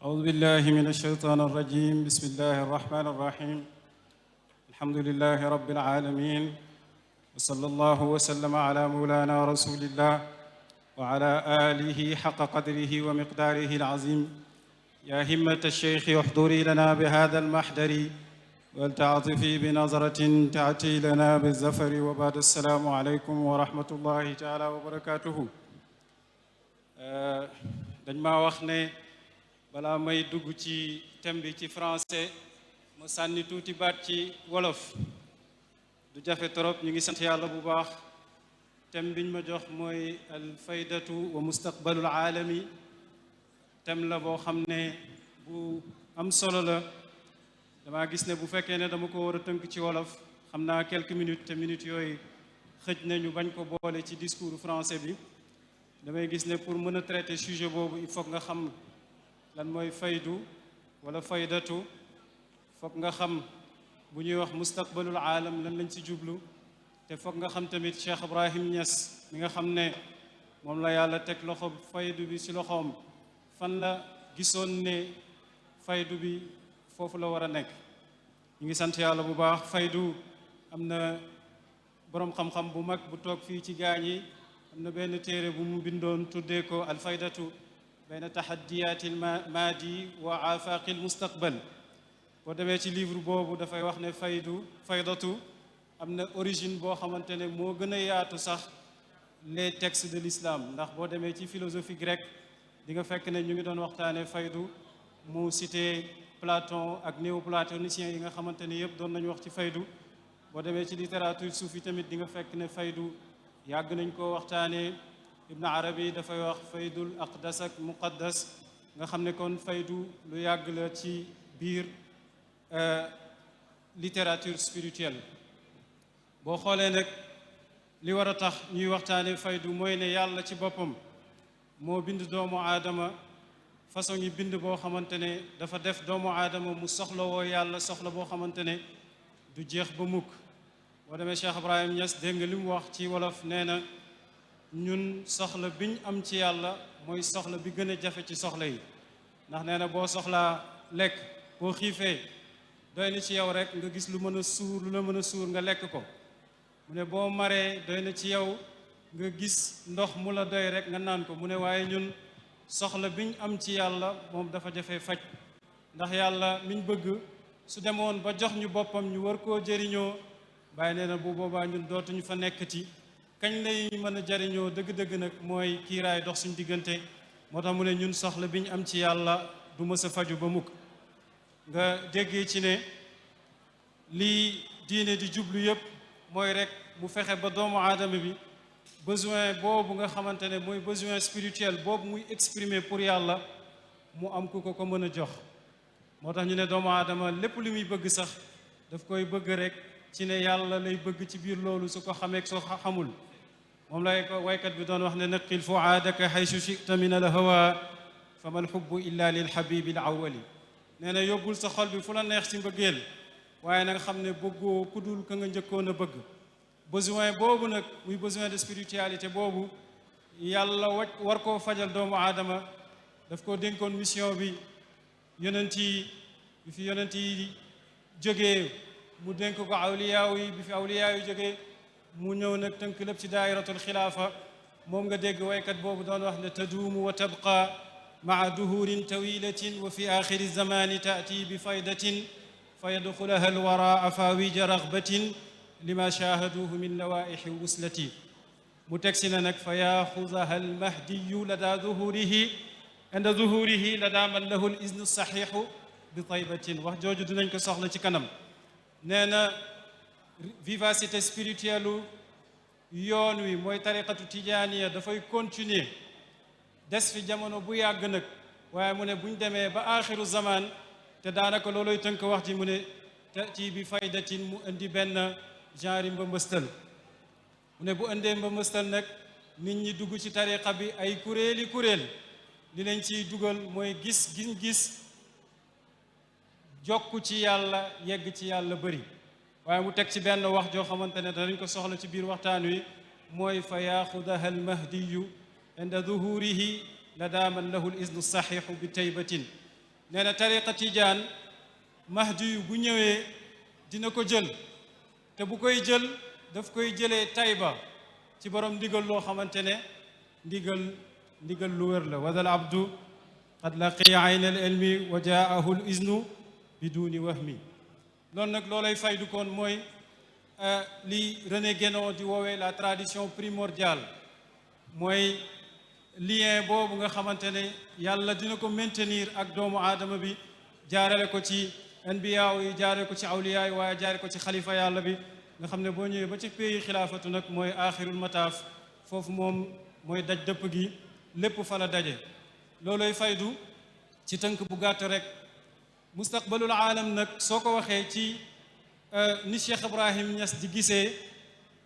أعوذ بالله من الشيطان الرجيم بسم الله الرحمن الرحيم الحمد لله رب العالمين وصلى الله وسلم على مولانا رسول الله وعلى آله حق قدره ومقداره العظيم يا همة الشيخ احضري لنا بهذا المحضر ولتعطفي بنظرة تأتي لنا بالزفر وبعد السلام عليكم ورحمة الله تعالى وبركاته dañ ma wax ne balaa may dugg ci thème bi ci français ma sànni tuuti baat ci wolof du jafe trop ñu ngi sant yàlla bu baax thème biñ ma jox mooy al faydatu wa mustaqbalul aalami thème la boo xam ne bu am solo la dama gis ne bu fekkee ne dama ko war a tënk ci wolof xam naa quelques minutes te minutes yooyu xëj na ñu bañ ko boole ci discours français bi damay gis ne pour mën a traiter sujet boobu il faut nga xam lan mooy faydu wala faydatu foog nga xam bu ñuy wax mustaqbalul aalam lan lañ ci jublu te foog nga xam tamit Cheikh Ibrahim Niass mi nga xam ne moom la yàlla teg loxo faydu bi ci loxoom fan la gisoon ne faydu bi foofu la war a nekk ñu ngi sant yàlla bu baax faydu am na boroom xam-xam bu mag bu toog fii ci gaañ yi am na benn téere bu mu bindoon tuddee ko alfaydatu bayna taxaddiyaati almaadi wa afaaqi almustaqbal boo demee ci livre boobu dafay wax ne faydatu am na origine boo xamante ne moo gën a yaatu sax les textes de l'islam ndax boo demee ci philosophie grecque di nga fekk ne ñu ngi doon waxtaane faydu mu cité Platon ak néoplatoniciens yi nga xamante ne yëpp doon nañu wax ci faydu boo demee ci littérature soufi tamit di nga fekk ne faydu yàgg nañ ko waxtaanee Ibn Arabi dafay wax faydul aqdas ak muqaddas nga xam ne kon faydu lu yàgg la ci biir littérature spirituelle boo xoolee nag li war a tax ñuy waxtaanee faydu mooy ne yàlla ci boppam moo bind doomu aadama façon yi bind boo xamante ne dafa def doomu aadama mu soxlawoo yàlla soxla boo xamante ne du jeex ba mukk boo demee Cheikh Ibrahim Niass dégg nga li mu wax ci wolof nee na ñun soxla biñ am ci yàlla mooy soxla bi gën a jafe ci soxla yi ndax nee na boo soxlaa lekk boo xiifee doy na ci yow rek nga gis lu mën a suur lu la mën a suur nga lekk ko mu ne boo maree doy na ci yow nga gis ndox mu la doy rek nga naan ko mu ne waaye ñun soxla biñ am ci yàlla moom dafa jafe faj ndax yàlla miñ bëgg su demoon ba jox ñu boppam ñu war koo jëriñoo bàyyi nee na bu boobaa ñun dootuñu fa nekkati kañ lay mën a jariñoo dëgg-dëgg nag mooy kiiraay dox suñu diggante moo tax mu ne ñun soxla bi ñu am ci yàlla du mës a faju ba mukk nga déggee ci ne lii diine di jublu yépp mooy rek mu fexe ba doomu aadama bi besoin boobu nga xamante ne mooy besoin spirituel boobu muy exprimer pour yàlla mu am ku ko mën a jox moo tax ñu ne doomu aadama lépp li muy bëgg sax daf koy bëgg rek ci ne yàlla lay bëgg ci biir loolu su ko xamee soo xamul moom lay ko waykat bi doon wax ne naqil fuaadaka haysu chita min al hawa fa mal xubbu illa lil habibi al awali nee na yóbbul sa xol bi fu la neex ci mbëggeel waaye na nga xam ne bëggoo ku dul ka nga njëkkoon a bëgg besoin boobu nag muy besoin de spiritualité boobu yàlla war koo fajal doomu aadama daf koo dénkoon mission bi yonent yi bi fi yonent yi jógee mu dénk ko awliyaaw yi bi fi awliyaaw yi jógee mu ñëw nag tënk lépp ci daayiratul xilaafa moom nga dégg waykat boobu doon wax ne taduumu wa tabqa maa duhurin tawilatin wa fi axiri zamani taati bi faydatin fa yadxulaha alwara afawija raxbatin lima shaahaduhu min lawaixi wuslati mu teg si na nag fa yaaxudaha almahdiyu lada duhurihi inda duhurihi lada man lahu l iznu saxiixu bi taybatin wax jooju dinañ ko soxla ci kanam nee na vivacité spirituelle yoon wi mooy tariqatu tijaaniya dafay continuer des fi jamono bu yàgg nag waaye mu ne buñ demee ba aaxiru zaman te daanaka looloy tënk wax ji mu ne ci bi faydatin mu indi benn genre mbëmbëstal mu ne bu indee mbëmbëstal nag nit ñi dugg ci tariqa bi ay kuréel li leen ciy dugal mooy gis jokku ci yàlla yegg ci yàlla bëri waaye mu teg ci benn wax joo xamante ne danañ ko soxla ci biir waxtaan wi mooy fa yaaxudaha almahdiyu inda duhurihi lada man lahu l iznu saxiixu bi taybatin nee na tariqa tijaan mahdi yu bu ñëwee dina ko jël te bu koy jël daf koy jëlee Tayba ci borom ndigal loo xamante ne ndigal lu wér la wadal abdu qad laqiya ayna al ilmi wa jaahu al iznu biduni wahmi loolu nag loolay faydu koon mooy li René Guénon di woowee la tradition primordiale mooy lien boobu nga xamante ne yàlla dina ko maintenir ak doomu aadama bi jaarale ko ci anbiyaaw yi jaarale ko ci awliyaa yi waaye jaarale ko ci xalifa yàlla bi nga xam ne boo ñëwee ba ci pays xilaafatu nag mooy aaxirul mataaf foofu moom mooy daj dëpp gi lépp fa la daje looloy faydu ci tënk bu gàtt rek mustaqbalul aalam nag soo ko waxee ci ni Cheikh Ibrahim Niass di gisee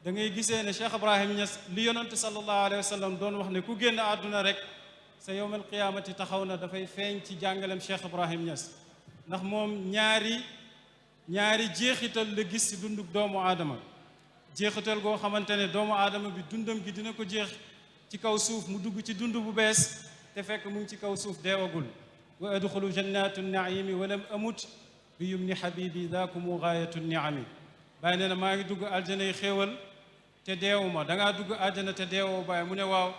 da ngay gisee ne Cheikh Ibrahim Niass li yonante sallallahu alayhi wa sallam doon wax ne ku génn àdduna rek sa yowmal qiyaamati taxaw na dafay feeñ ci jàngalem Cheikh Ibrahim Niass ndax moom ñaari jeexital la gis ci dunduk doomu aadama jeexital goo xamante ne doomu aadama bi dundam gi dina ko jeex ci kaw suuf mu dugg ci dund bu bees te fekk mu ngi ci kaw suuf deewagul wa adxulu jannatu naimi walam amut bi yumni habibi daakumu gaayatu niami bàyyi nee na maa ngi dugg aljana yi xéewal te deewuma dangaa dugg aljana te deewoo bàyyi mu ne waaw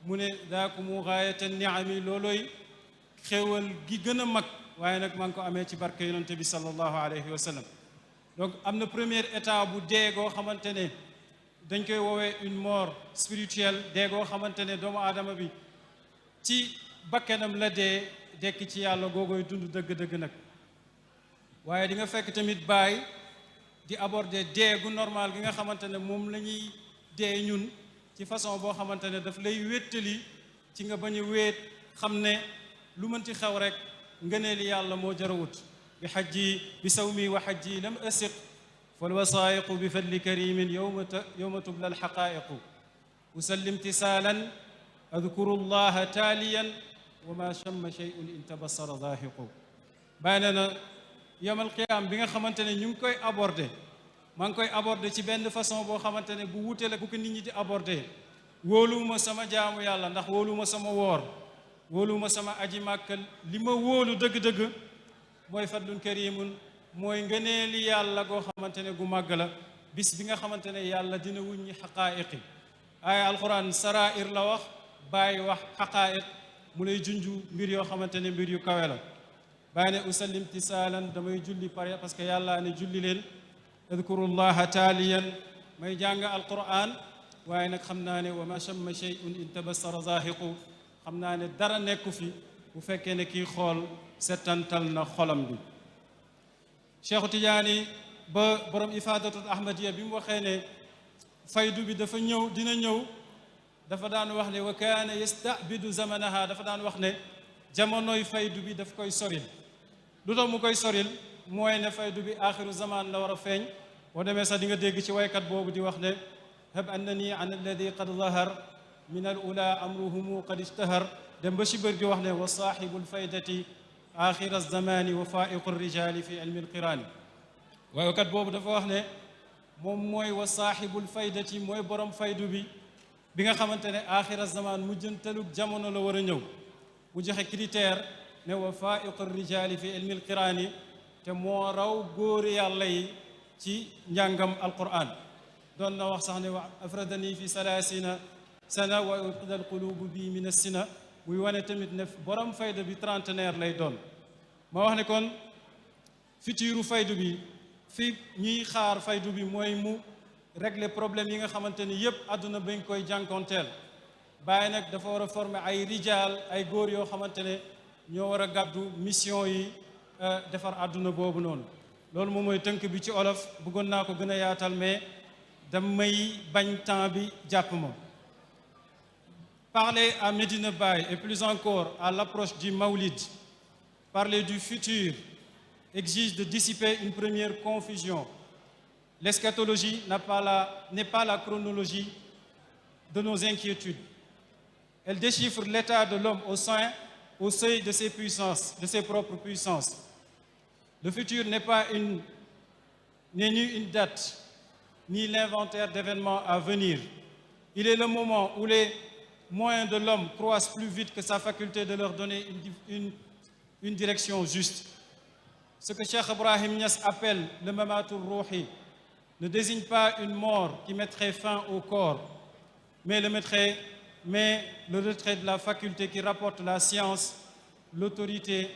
mu ne daakumu gaayatu niami loolooy xéewal gi gën a mag waaye nag maa ngi ko amee ci barke yonante bi sallallahu alayhi wa sallam donc am na première état bu dee goo xamante ne dañ koy woowee une mort spirituelle dee goo xamante ne doomu aadama bi ci bakkenam la dee dekk ci yàlla googooy dund dëgg-dëgg nag waaye di nga fekk tamit baay di aborder dee gu normal gi nga xamante ne moom la ñuy dee ñun ci façon boo xamante ne daf lay wéttali ci nga bañ a wéet xam ne lu mën ci xew rek ngëneeli yàlla moo jarawut bi xajji bi sawmi wa xajji lam asiq fal wasaayiqu bi fadli karimin yowma tubla alxaqaayiqu usallim tisaalan adkuru llaha taaliyan wa ma chamma cheyun in tabassara daahiqu bàyyi na yawmal qiyaam bi nga xamante ne ñu ngi koy aborder maa ngi koy aborder ci benn façon boo xamante ne bu wute la bu ko nit ñi di aborder wóoluwuma sama jaamu yàlla ndax wóoluwuma sama woor wóoluwuma sama aji màkkal li ma wóolu dëgg-dëgg mooy fadlun karimun mooy ngëneeli yàlla goo xamante ne gu màgg la bis bi nga xamante ne yàlla dina wuññi xaqaayiqi aaya alquran sarair la wax bàyyi wax xaqaayiq mu lay junju mbir yoo xamante ne mbir yu kawe la bàyyi ne usallim tisaalan damay julli pare parce que yàlla ne julli leen adkurullaha taaliyan may jàng alquran waaye nag xam naa ne wa ma chamma cheyun in tabassara zaahiqu xam naa ne dara nekku fi bu fekkee ne kii xool settantal na xolam bi Cheikhu Tidiane ba borom ifaadatul ahmadiya bi mu waxee ne faydu bi dafa ñëw dina ñëw dafa daan wax ne wa kaana yastabidu zamanaha dafa daan wax ne jamonoy faydu bi daf koy soril lu tax mu koy soril mooy ne faydu bi axiru zaman la war a feeñ boo demee sax di nga dégg ci waykat boobu di wax ne hab annani an alladi qad zahar min al ula amruhumu qad ishtahar dem ba ci bër di wax ne wa saaxibu lfaydati axira zamani wa faiqu rijali fi ilmi alqiraani waykat boobu dafa wax ne moom mooy wa saaxibu lfaydati mooy borom faydu bi nga xamante ne axira zaman mujjantalug jamono la war a ñëw mu joxe critère ne wa faiqu rijali fi ilmi alqiraani te moo raw góori yàlla yi ci njàngam alquran doon na wax sax ne wa afradani fi salaasina sana wa uqida alqulubu bi min assina muy wane tamit ne borom fayda bi trentenaire lay doon ma wax ne kon futur faydu bi fi ñuy xaar faydu bi mooy mu régler problème yi nga xamante ni yépp àdduna bañ koy jànkonteel bàyyi nag dafa war a former ay rijaal ay góor yoo xamante ne ñoo war a gàddu mission yi defar àdduna boobu noonu loolu moom mooy tënk bi ci olof bëggoon naa ko gën a yaatal mais damay bañ temps bi jàpp ma parler à Medina Baye et plus encore à l'approche du Mawlid parler du futur exige de dissiper une première confusion. L'eschatologie n'est pas la chronologie de nos inquiétudes. Elle déchiffre l'état de l'homme au seuil de ses puissances, de ses propres puissances. Le futur n'est ni une date, ni l'inventaire d'événements à venir. Il est le moment où les moyens de l'homme croissent plus vite que sa faculté de leur donner une direction juste. Ce que Cheikh Ibrahim Niass appelle le mamatul ruhi ne désigne pas une mort qui mettrait fin au corps, mais le retrait de la faculté qui rapporte la science, l'autorité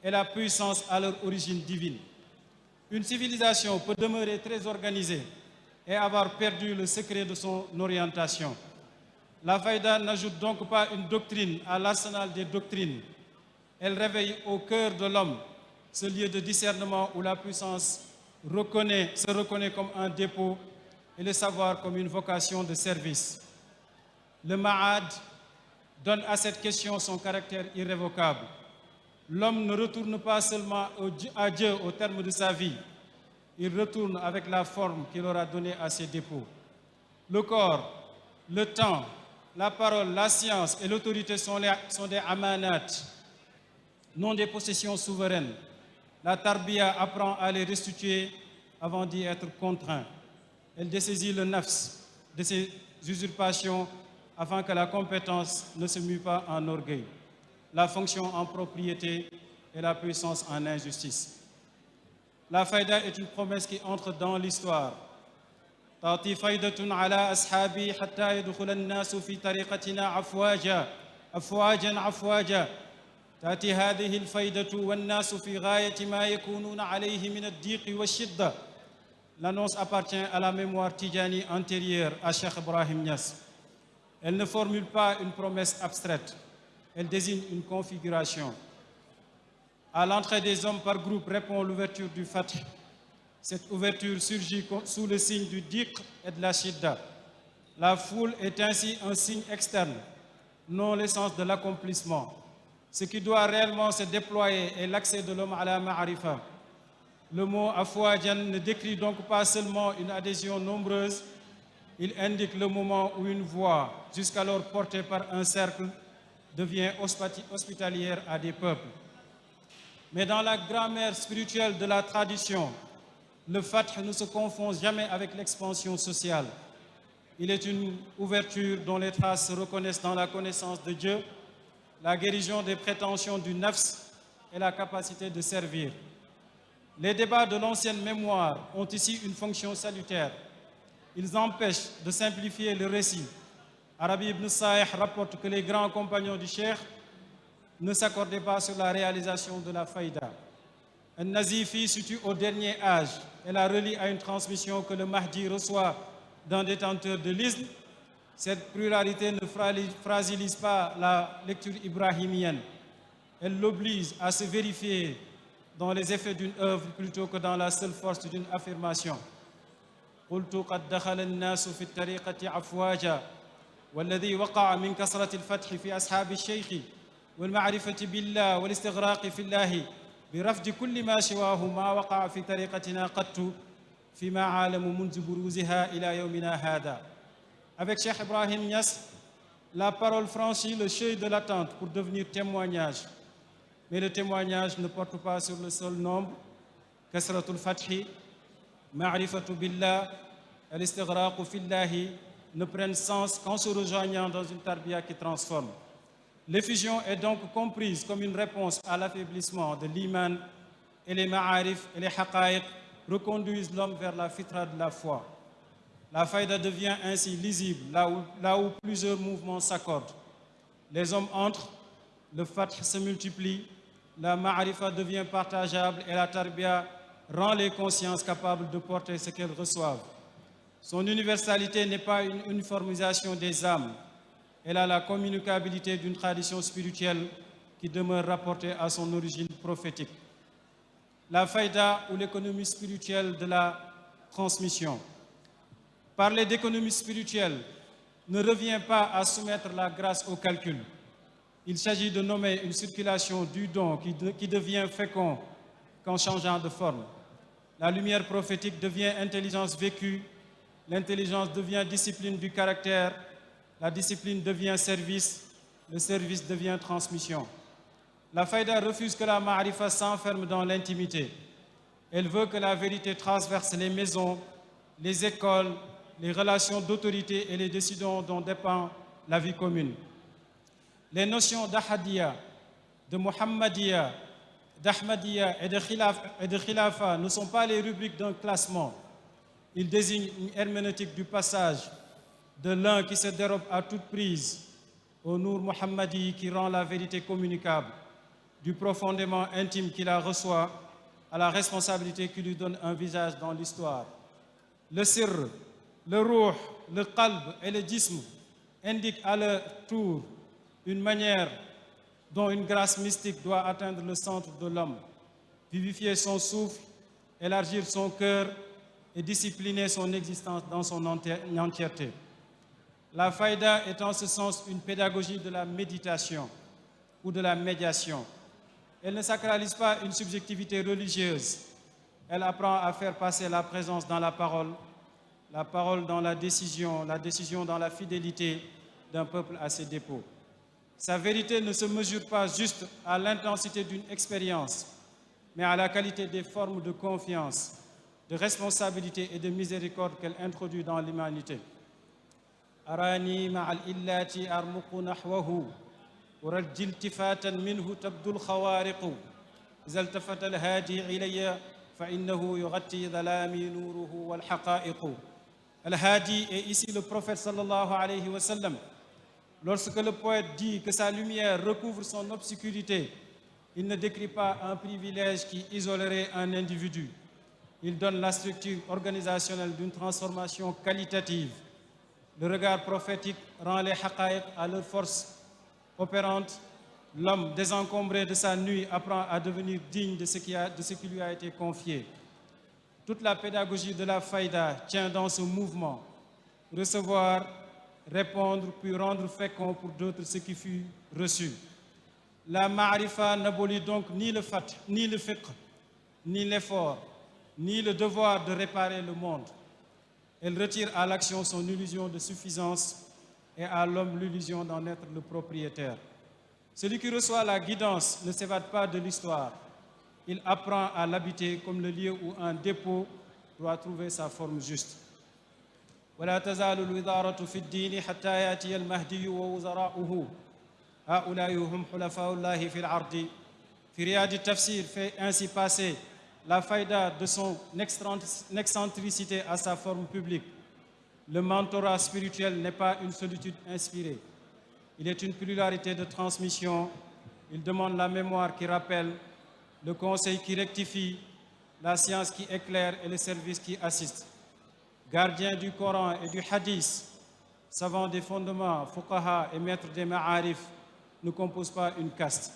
et la puissance à leur origine divine. Une civilisation peut demeurer très organisée et avoir perdu le secret de son orientation. La faïda n'ajoute donc pas une doctrine à l'arsenal des doctrines. Elle réveille au cœur de l'homme ce lieu de discernement où la puissance se reconnaît comme un dépôt et le savoir comme une vocation de service. Le Ma'ad donne à cette question son caractère irrévocable. L'homme ne retourne pas seulement à Dieu au terme de sa vie, il retourne avec la forme qu'il aura donnée à ses dépôts. Le corps, le temps, la parole, la science et l'autorité sont des amanat, non des possessions souveraines. La tarbiya apprend à les restituer avant d'y être contraint. Elle dessaisit le nafs de ses usurpations afin que la compétence ne se mue pas en orgueil, la fonction en propriété et la puissance en injustice. La faïda est une promesse qui entre dans l'histoire. تعطي فائدة على أصحابي حتى يدخل الناس في طريقتنا أفواجا تأتي هذه الفائدة والناس في غاية ما يكونون عليه من الضيق والشدة. L'annonce appartient à la mémoire tidjani antérieure à Cheikh Ibrahim Niass. Elle ne formule pas une promesse abstraite, elle désigne une configuration. À l'entrée des hommes par groupe répond l'ouverture du Fath. Cette ouverture surgit sous le signe du diq et de la shidda. La foule est ainsi un signe externe, non l'essence de l'accomplissement. Ce qui doit réellement se déployer est l'accès de l'homme à la ma'arifa. Le mot afwajan ne décrit donc pas seulement une adhésion nombreuse, il indique le moment où une voix, jusqu'alors portée par un cercle, devient hospitalière à des peuples. Mais dans la grammaire spirituelle de la tradition, le fath ne se confond jamais avec l'expansion sociale. Il est une ouverture dont les traces se reconnaissent dans la connaissance de Dieu, la guérison des prétentions du nafs et la capacité de servir. Les débats de l'ancienne mémoire ont ici une fonction salutaire. Ils empêchent de simplifier le récit. Arabi ibn Sa'ih rapporte que les grands compagnons du Cheikh ne s'accordaient pas sur la réalisation de la faïda. Al-Nazifi situe au dernier âge et la relie à une transmission que le Mahdi reçoit d'un détenteur de l'isme. Cette pluralité ne fragilise pas la lecture ibrahimienne. Elle l'oblige à se vérifier dans les effets d'une œuvre plutôt que dans la seule force d'une affirmation. قلت قد دخل الناس في الطريقة أفواجا والذي وقع من كثرة الفتح في أصحاب الشيخ والمعرفة بالله والاستغراق في الله برفض كل ما سواه ما وقع في طريقتنا قط فيما عالم منذ بروزها إلى يومنا هذا. Avec Cheikh Ibrahim Niass, la parole franchit le seuil de l'attente pour devenir témoignage. Mais le témoignage ne porte pas sur le seul nombre. Kasratul Fathi, Ma'rifatu Billah, Al-Istighraqu Fillahi ne prennent sens qu'en se rejoignant dans une tarbiya qui transforme. L'effusion est donc comprise comme une réponse à l'affaiblissement de l'iman et les ma'arif et les haqa'iq reconduisent l'homme vers la fitra de la foi. La faïda devient ainsi lisible là où plusieurs mouvements s'accordent. Les hommes entrent, le fath se multiplie, la ma'arifa devient partageable et la tarbiya rend les consciences capables de porter ce qu'elles reçoivent. Son universalité n'est pas une uniformisation des âmes. Elle a la communicabilité d'une tradition spirituelle qui demeure rapportée à son origine prophétique. La faïda ou l'économie spirituelle de la transmission. Parler d'économie spirituelle ne revient pas à soumettre la grâce au calcul. Il s'agit de nommer une circulation du don qui devient fécond qu'en changeant de forme. La lumière prophétique devient intelligence vécue, l'intelligence devient discipline du caractère, la discipline devient service, le service devient transmission. La faïda refuse que la ma'arifa s'enferme dans l'intimité. Elle veut que la vérité traverse les maisons, les écoles, les relations d'autorité et les décisions dont dépend la vie commune. Les notions d'ahadiyya, de muhammadiyya d'Ahmadiyya et de Khilafa ne sont pas les rubriques d'un classement. Ils désignent une herméneutique du passage de l'un qui se dérobe à toute prise au Nour Muhammadi qui rend la vérité communicable, du profondément intime qui la reçoit à la responsabilité qui lui donne un visage dans l'histoire. Le sirr, le ruh, le qalb et le jism indiquent à leur tour une manière dont une grâce mystique doit atteindre le centre de l'homme, vivifier son souffle, élargir son cœur et discipliner son existence dans son entièreté. La faïda est en ce sens une pédagogie de la méditation ou de la médiation. Elle ne sacralise pas une subjectivité religieuse. Elle apprend à faire passer la présence dans la parole dans la décision dans la fidélité d'un peuple à ses dépôts. Sa vérité ne se mesure pas juste à l'intensité d'une expérience, mais à la qualité des formes de confiance, de responsabilité et de miséricorde qu'elle introduit dans l'humanité. Arani ma'al illati armuqu nahwahu ورج التفاتا منه تبدو الخوارق إذا التفت الهادي إلي فإنه يغطي ظلامي نوره والحقائق. Al-Hadi est ici le prophète sallallahu alayhi wa sallam. Lorsque le poète dit que sa lumière recouvre son obscurité, il ne décrit pas un privilège qui isolerait un individu. Il donne la structure organisationnelle d'une transformation qualitative. Le regard prophétique rend les haqaïq à leur force opérante. L'homme désencombré de sa nuit apprend à devenir digne de ce qui lui a été confié. Toute la pédagogie de la faïda tient dans ce mouvement. Recevoir, répondre, puis rendre fécond pour d'autres ce qui fut reçu. La ma'rifa n'abolit donc ni le fat, ni le fiqh, ni l'effort, ni le devoir de réparer le monde. Elle retire à l'action son illusion de suffisance et à l'homme l'illusion d'en être le propriétaire. Celui qui reçoit la guidance ne s'évade pas de l'histoire. Il apprend à l'habiter comme le lieu où un dépôt doit trouver sa forme juste. ولا تزال الوزارة في الدين حتى يأتي المهدي ووزراؤه هؤلاء هم حلفاء الله في العرض. Fi Riyad Tafsir fait ainsi passer la faïda de son excentricité à sa forme publique. Le mentorat spirituel n'est pas une solitude inspirée. Il est une pluralité de transmission. Il demande la mémoire qui rappelle, le conseil qui rectifie, la science qui éclaire et le service qui assiste. Gardien du Coran et du Hadith, savant des fondements, fuqaha et maître des ma'arif, ne composent pas une caste.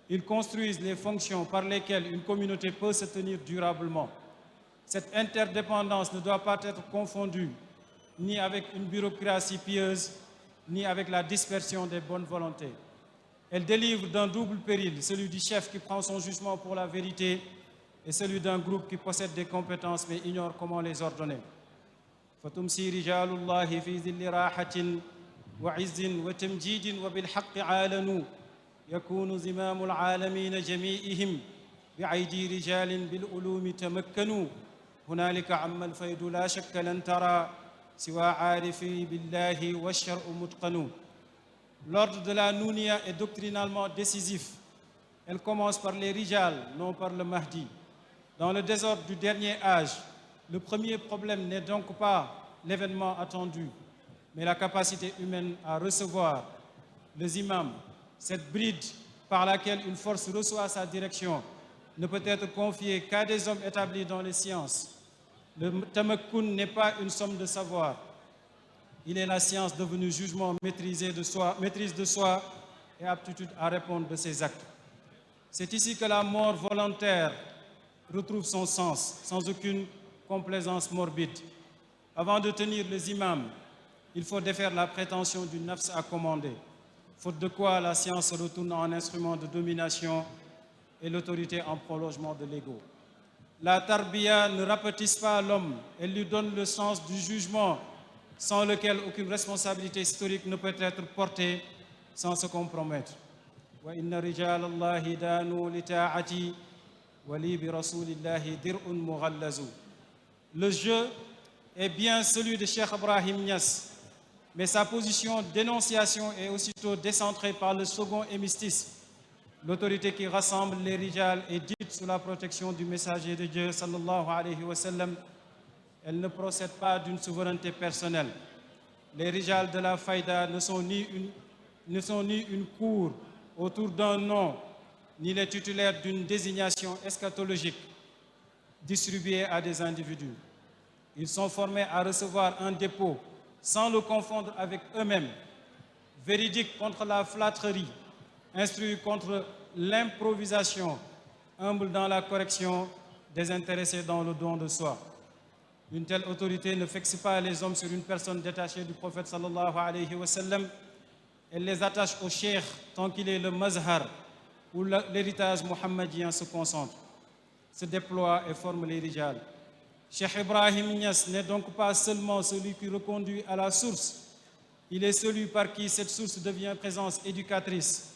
Ils construisent les fonctions par lesquelles une communauté peut se tenir durablement. Cette interdépendance ne doit pas être confondue ni avec une bureaucratie pieuse, ni avec la dispersion des bonnes volontés. Elle délivre d'un double péril, celui du chef qui prend son jugement pour la vérité et celui d'un groupe qui possède des compétences mais ignore comment les ordonner. فَتُمْسِي رِجَالُ اللَّهِ فِي ذِلِّ رَاحَةٍ وَعِزٍّ وَتَمْجِيدٍ وَبِالْحَقِّ عَالَنُوا يَكُونُ زِمَامُ الْعَالَمِينَ جَمِيعِهِمْ بِأَيْدِي رِجَالٍ بِالْعُلُومِ تَمَكَّنُوا هُنَالِكَ عَمَّ الْفَيْضُ لَا شَكَّ لَنْ تَرَى سِوَى عَارِفِي بِاللَّهِ وَالشَّرْعُ مُتْقَنُ. L'ordre de la Nounia est doctrinalement décisif. Elle commence par les Rijal, non par le Mahdi. Dans le désordre du dernier âge, le premier problème n'est donc pas l'événement attendu, mais la capacité humaine à recevoir les imams. Cette bride par laquelle une force reçoit sa direction ne peut être confiée qu'à des hommes établis dans les sciences. Le tamakkun n'est pas une somme de savoir. Il est la science devenue jugement, maîtrise de soi et aptitude à répondre de ses actes. C'est ici que la mort volontaire retrouve son sens, sans aucune complaisance morbide. Avant de tenir les imams, il faut défaire la prétention du nafs à commander, faute de quoi la science se retourne en instrument de domination et l'autorité en prolongement de l'ego. La tarbiya ne rapetisse pas l'homme, elle lui donne le sens du jugement, sans lequel aucune responsabilité historique ne peut être portée sans se compromettre. وَإِنَّ رِجَالَ اللَّهِ دَانُوا لِتَاعَتِي وَلِي بِرَسُولِ اللَّهِ دِرْءٌ مُغَلَّزُ. Le jeu est bien celui de Cheikh Ibrahim Niass, mais sa position d'énonciation est aussitôt décentrée par le second hémistice. L'autorité qui rassemble les rijal est dite sous la protection du messager de Dieu sallallahu alayhi wa sallam. Elle ne procède pas d'une souveraineté personnelle. Les rijal de la faïda ne sont ni une cour autour d'un nom, ni les titulaires d'une désignation eschatologique distribuée à des individus. Ils sont formés à recevoir un dépôt sans le confondre avec eux-mêmes, véridiques contre la flatterie, instruits contre l'improvisation, humbles dans la correction, désintéressés dans le don de soi. Une telle autorité ne fixe pas les hommes sur une personne détachée du prophète sallallahu alayhi wa sallam. Elle les attache au cheikh tant qu'il est le mazhar où l'héritage mohammédien se concentre, se déploie et forme les rijal. Cheikh Ibrahim Niass n'est donc pas seulement celui qui reconduit à la source, il est celui par qui cette source devient présence éducatrice,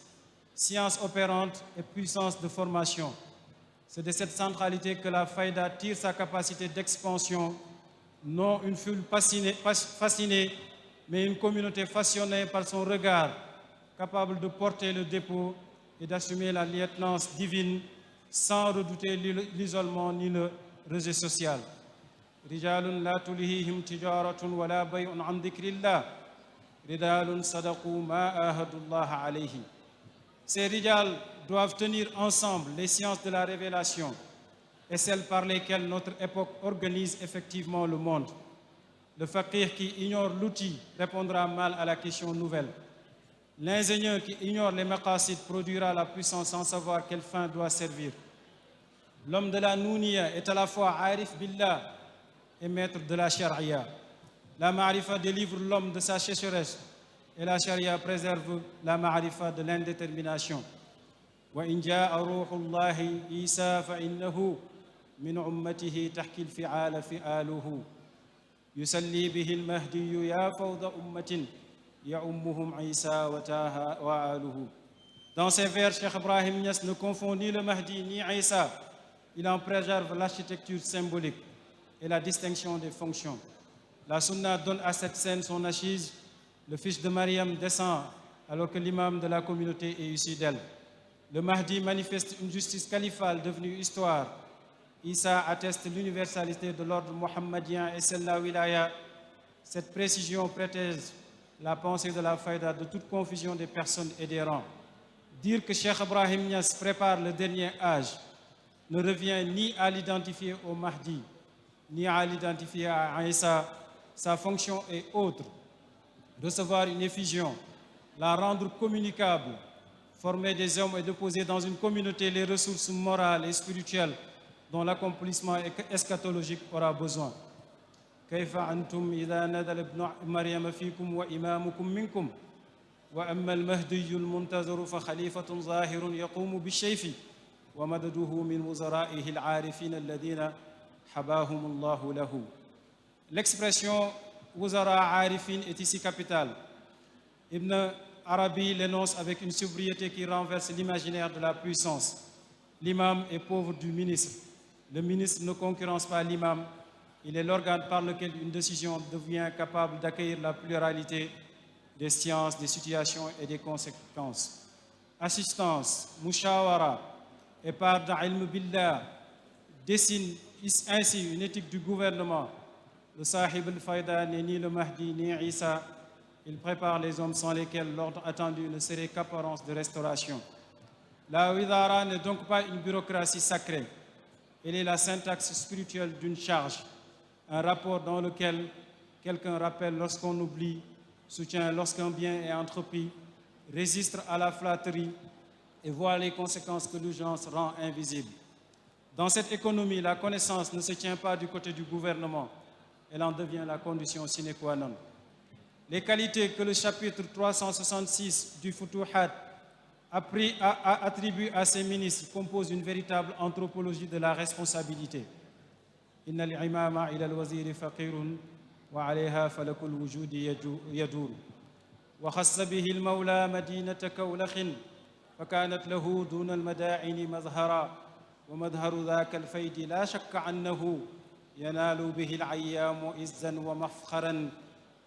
science opérante et puissance de formation. C'est de cette centralité que la faïda tire sa capacité d'expansion, non une foule fascinée, mais une communauté façonnée par son regard, capable de porter le dépôt et d'assumer la lieutenance divine sans redouter l'isolement ni le rejet social. رجال لا تلهيهم تجارة ولا بيع عن ذكر الله رجال صدقوا ما عاهدوا الله عليه. Ces rijal doivent tenir ensemble les sciences de la révélation et celles par lesquelles notre époque organise effectivement le monde. Le faqih qui ignore l'outil répondra mal à la question nouvelle. L'ingénieur qui ignore les maqasid produira la puissance sans savoir quelle fin doit servir. L'homme de la Nouniya est à la fois arif billah et maître de la charia. La ma'rifa délivre l'homme de sa sécheresse et la charia préserve la ma'rifa de l'indétermination. وإن جاء روح الله عيسى فإنه من أمته تحكي الفعال فعاله يسلي به المهدي يا فوضى أمة يأمهم عيسى وتاها وآله. Dans ces vers, Cheikh Ibrahim Niass ne confond ni le Mahdi ni Isa. Il en préserve l'architecture symbolique et la distinction des fonctions. La sunna donne à cette scène son assise. Le fils de Mariam descend alors que l'imam de la communauté est issu d'elle. Le Mahdi manifeste une justice califale devenue histoire. Isa atteste l'universalité de l'ordre mohammédien et celle de la wilaya. Cette précision protège la pensée de la faïda de toute confusion des personnes et des rangs. Dire que Cheikh Ibrahim Niass prépare le dernier âge ne revient ni à l'identifier au Mahdi, ni à l'identifier à Isa. Sa fonction est autre. Recevoir une effusion, la rendre communicable, former des hommes et déposer dans une communauté les ressources morales et spirituelles dont l'accomplissement eschatologique aura besoin. كيف أنتم إذا نزل ابن مريم فيكم وإمامكم منكم وأما المهدي المنتظر فخليفة ظاهر يقوم بالسيف ومدده من وزرائه العارفين الذين حباهم الله له. L'expression Wuzara Arifin est ici capitale. Ibn Arabi l'énonce avec une sobriété qui renverse l'imaginaire de la puissance. L'imam est pauvre du ministre. Le ministre ne concurrence pas l'imam. Il est l'organe par lequel une décision devient capable d'accueillir la pluralité des sciences, des situations et des conséquences. Assistance, mushawara et par d'ilm billah dessine ainsi une éthique du gouvernement. Le Sahib al-Faïda n'est ni le Mahdi ni Isa. Il prépare les hommes sans lesquels l'ordre attendu ne serait qu'apparence de restauration. La Widara n'est donc pas une bureaucratie sacrée. Elle est la syntaxe spirituelle d'une charge, un rapport dans lequel quelqu'un rappelle lorsqu'on oublie, soutient lorsqu'un bien est entrepris, résiste à la flatterie et voit les conséquences que l'urgence rend invisibles. Dans cette économie, la connaissance ne se tient pas du côté du gouvernement. Elle en devient la condition sine qua non. Les qualités que le chapitre 366 du Futuhat attribue à ses ministres composent une véritable anthropologie de la responsabilité. إن العمام إلى الوزير فقير وعليها فلك الوجود يدور وخص به المولى مدينة كولخ فكانت له دون المدائن مظهرا ومظهر ذاك الفيد لا شك أنه ينال به العيام عزا ومفخرا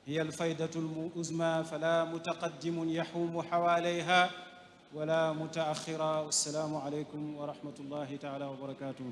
هي الفيدة العظمى فلا متقدم يحوم حواليها ولا متأخرا والسلام عليكم ورحمة الله تعالى وبركاته